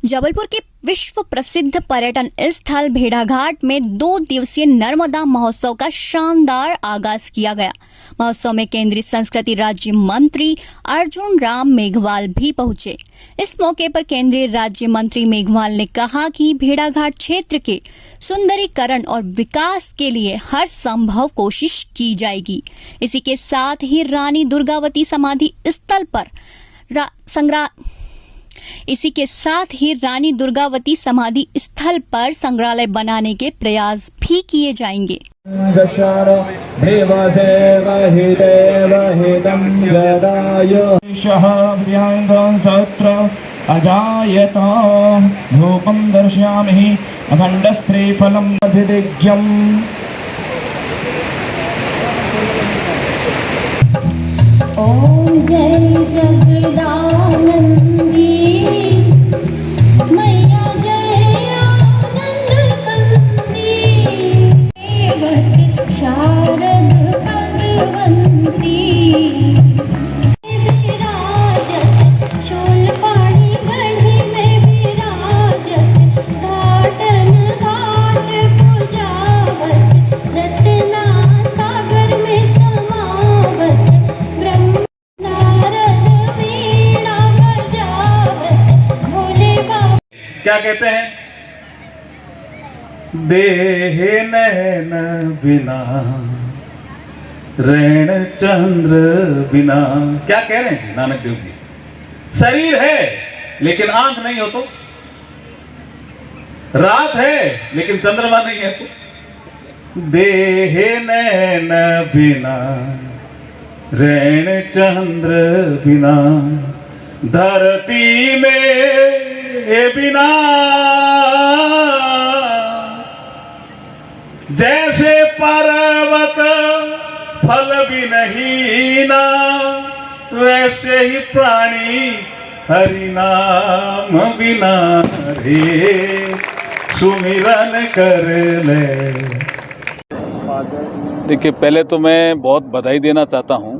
जबलपुर के विश्व प्रसिद्ध पर्यटन स्थल भेड़ाघाट में 2 दिवसीय नर्मदा महोत्सव का शानदार आगाज किया गया। महोत्सव में केंद्रीय संस्कृति राज्य मंत्री अर्जुन राम मेघवाल भी पहुंचे। इस मौके पर केंद्रीय राज्य मंत्री मेघवाल ने कहा कि भेड़ाघाट क्षेत्र के सुंदरीकरण और विकास के लिए हर संभव कोशिश की जाएगी। इसी के साथ ही रानी दुर्गावती समाधि स्थल पर संग्रहालय बनाने के प्रयास भी किए जाएंगे। अजायत धूपं दर्शयामि अखंड श्रीफलम अभिदिग्यम। ओम जय जगदानंदी मैया जय आनंद कंदी देवकी शारद भगवंती विराजत शूलपाणी गढ़ी में विराजत घाटन घाट पूजावत रत्ना सागर में समावत क्या कहते हैं? देह नैन बिना ऋण चंद्र बिना। क्या कह रहे हैं जी नानक देव जी? शरीर है लेकिन आंख नहीं हो तो, रात है लेकिन चंद्रमा नहीं है तो। देह नैन बिना ऋण चंद्र बिना धरती में बिना जैसे पर्वत फल भी नहीं ना, वैसे ही प्राणी हरि नाम बिना रे सुमिरन कर ले। देखिए, पहले तो मैं बहुत बधाई देना चाहता हूँ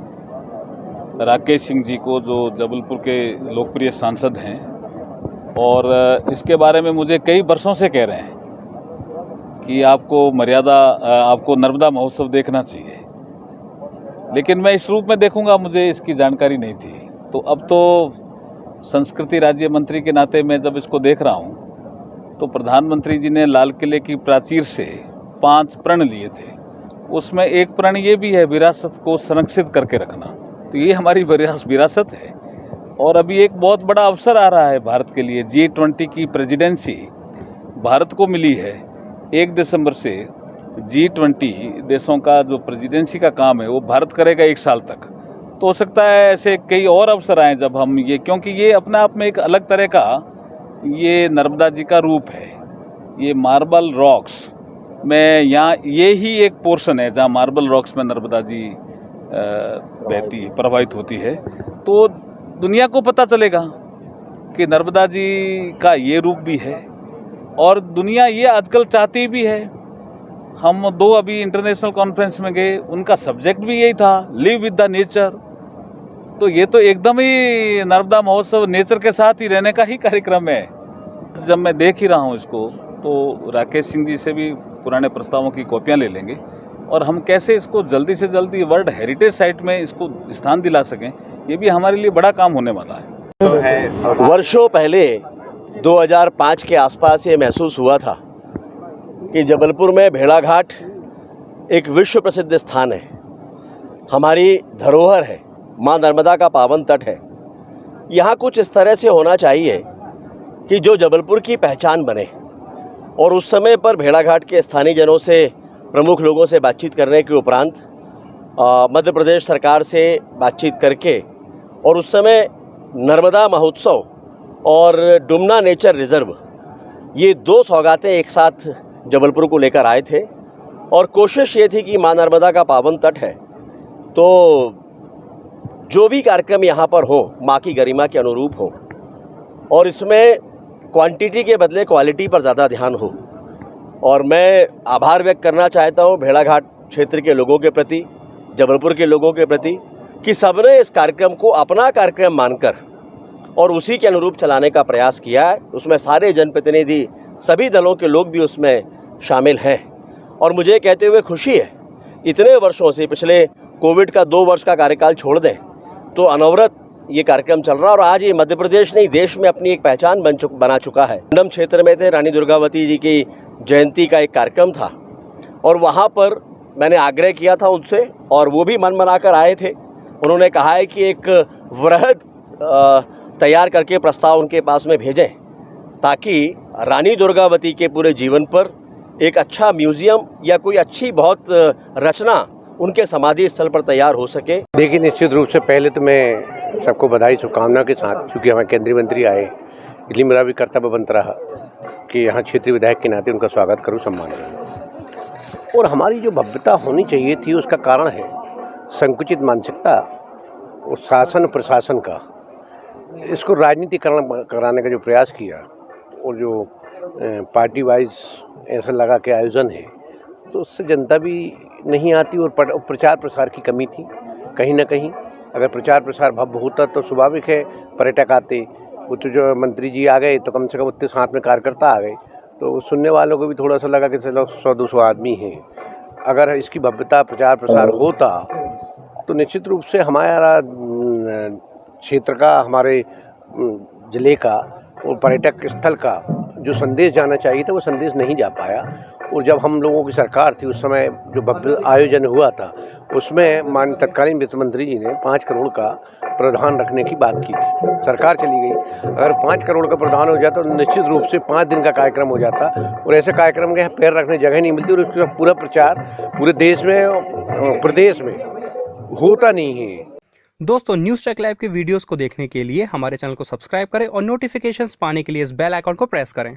राकेश सिंह जी को, जो जबलपुर के लोकप्रिय सांसद हैं, और इसके बारे में मुझे कई वर्षों से कह रहे हैं कि आपको नर्मदा महोत्सव देखना चाहिए, लेकिन मैं इस रूप में देखूंगा, मुझे इसकी जानकारी नहीं थी। तो अब तो संस्कृति राज्य मंत्री के नाते मैं जब इसको देख रहा हूं, तो प्रधानमंत्री जी ने लाल किले की प्राचीर से 5 प्रण लिए थे। उसमें एक प्रण ये भी है, विरासत को संरक्षित करके रखना। तो ये हमारी विरासत है। और अभी एक बहुत बड़ा अवसर आ रहा है भारत के लिए। G20 की प्रेसिडेंसी भारत को मिली है। 1 दिसंबर से G20 देशों का जो प्रेसिडेंसी का काम है वो भारत करेगा 1 साल तक। तो हो सकता है ऐसे कई और अवसर आए जब हम क्योंकि ये अपने आप में एक अलग तरह का ये नर्मदा जी का रूप है। ये मार्बल रॉक्स में यहाँ ये ही एक पोर्शन है जहाँ मार्बल रॉक्स में नर्मदा जी प्रवाहित होती है। तो दुनिया को पता चलेगा कि नर्मदा जी का ये रूप भी है, और दुनिया ये आजकल चाहती भी है। हम 2 अभी इंटरनेशनल कॉन्फ्रेंस में गए, उनका सब्जेक्ट भी यही था, लिव विद द नेचर। तो ये तो एकदम ही नर्मदा महोत्सव नेचर के साथ ही रहने का ही कार्यक्रम है। जब मैं देख ही रहा हूँ इसको, तो राकेश सिंह जी से भी पुराने प्रस्तावों की कॉपियाँ ले लेंगे, और हम कैसे इसको जल्दी से जल्दी वर्ल्ड हेरिटेज साइट में इसको स्थान दिला सकें, ये भी हमारे लिए बड़ा काम होने वाला है। वर्षों पहले 2005 के आसपास ये महसूस हुआ था कि जबलपुर में भेड़ाघाट एक विश्व प्रसिद्ध स्थान है, हमारी धरोहर है, मां नर्मदा का पावन तट है। यहाँ कुछ इस तरह से होना चाहिए कि जो जबलपुर की पहचान बने। और उस समय पर भेड़ाघाट के स्थानीय जनों से, प्रमुख लोगों से बातचीत करने के उपरांत मध्य प्रदेश सरकार से बातचीत करके, और उस समय नर्मदा महोत्सव और डुमना नेचर रिजर्व, ये 2 सौगातें एक साथ जबलपुर को लेकर आए थे। और कोशिश ये थी कि मां नर्मदा का पावन तट है, तो जो भी कार्यक्रम यहाँ पर हो माँ की गरिमा के अनुरूप हो, और इसमें क्वांटिटी के बदले क्वालिटी पर ज़्यादा ध्यान हो। और मैं आभार व्यक्त करना चाहता हूँ भेड़ाघाट क्षेत्र के लोगों के प्रति, जबलपुर के लोगों के प्रति, कि सबने इस कार्यक्रम को अपना कार्यक्रम मानकर और उसी के अनुरूप चलाने का प्रयास किया है। उसमें सारे जनप्रतिनिधि, सभी दलों के लोग भी उसमें शामिल हैं। और मुझे कहते हुए खुशी है, इतने वर्षों से, पिछले कोविड का 2 वर्ष का कार्यकाल छोड़ दें तो अनवरत ये कार्यक्रम चल रहा है। और आज ये मध्य प्रदेश नहीं, देश में अपनी एक पहचान बना चुका है। मंडम क्षेत्र में थे, रानी दुर्गावती जी की जयंती का एक कार्यक्रम था और वहाँ पर मैंने आग्रह किया था उनसे, और वो भी मन बनाकर आए थे। उन्होंने कहा है कि एक वृहद तैयार करके प्रस्ताव उनके पास में भेजें, ताकि रानी दुर्गावती के पूरे जीवन पर एक अच्छा म्यूज़ियम या कोई अच्छी बहुत रचना उनके समाधि स्थल पर तैयार हो सके। देखिए, निश्चित रूप से पहले तो मैं सबको बधाई शुभकामना के साथ, क्योंकि हमारे केंद्रीय मंत्री आए, इसलिए मेरा भी कर्तव्य बनता रहा कि यहाँ क्षेत्रीय विधायक के नाते उनका स्वागत करूँ, सम्मान करूँ। और हमारी जो भव्यता होनी चाहिए थी, उसका कारण है संकुचित मानसिकता और शासन प्रशासन का, इसको राजनीतिकरण कराने का जो प्रयास किया, और जो पार्टी वाइज ऐसा लगा के आयोजन है, तो उससे जनता भी नहीं आती और प्रचार प्रसार की कमी थी कहीं ना कहीं। अगर प्रचार प्रसार भव्य होता तो स्वाभाविक है पर्यटक आते, वो तो जो मंत्री जी आ गए तो कम से कम उतने साथ में कार्यकर्ता आ गए, तो सुनने वालों को भी थोड़ा सा लगा कि चलो 100-200 आदमी हैं। अगर इसकी भव्यता प्रचार प्रसार होता तो निश्चित रूप से हमारा क्षेत्र का, हमारे ज़िले का और पर्यटक स्थल का जो संदेश जाना चाहिए था, वो संदेश नहीं जा पाया। और जब हम लोगों की सरकार थी उस समय जो भव्य आयोजन हुआ था, उसमें माननीय तत्कालीन वित्त मंत्री जी ने 5 करोड़ का प्रावधान रखने की बात की थी। सरकार चली गई। अगर 5 करोड़ का प्रावधान हो जाता तो निश्चित रूप से 5 दिन का कार्यक्रम हो जाता, और ऐसे कार्यक्रम के पैर रखने जगह नहीं मिलती, और उसका पूरा प्रचार पूरे देश में, प्रदेश में होता नहीं है। दोस्तों, न्यूज़ ट्रैक लाइव के वीडियोस को देखने के लिए हमारे चैनल को सब्सक्राइब करें और नोटिफिकेशंस पाने के लिए इस बेल आइकन को प्रेस करें।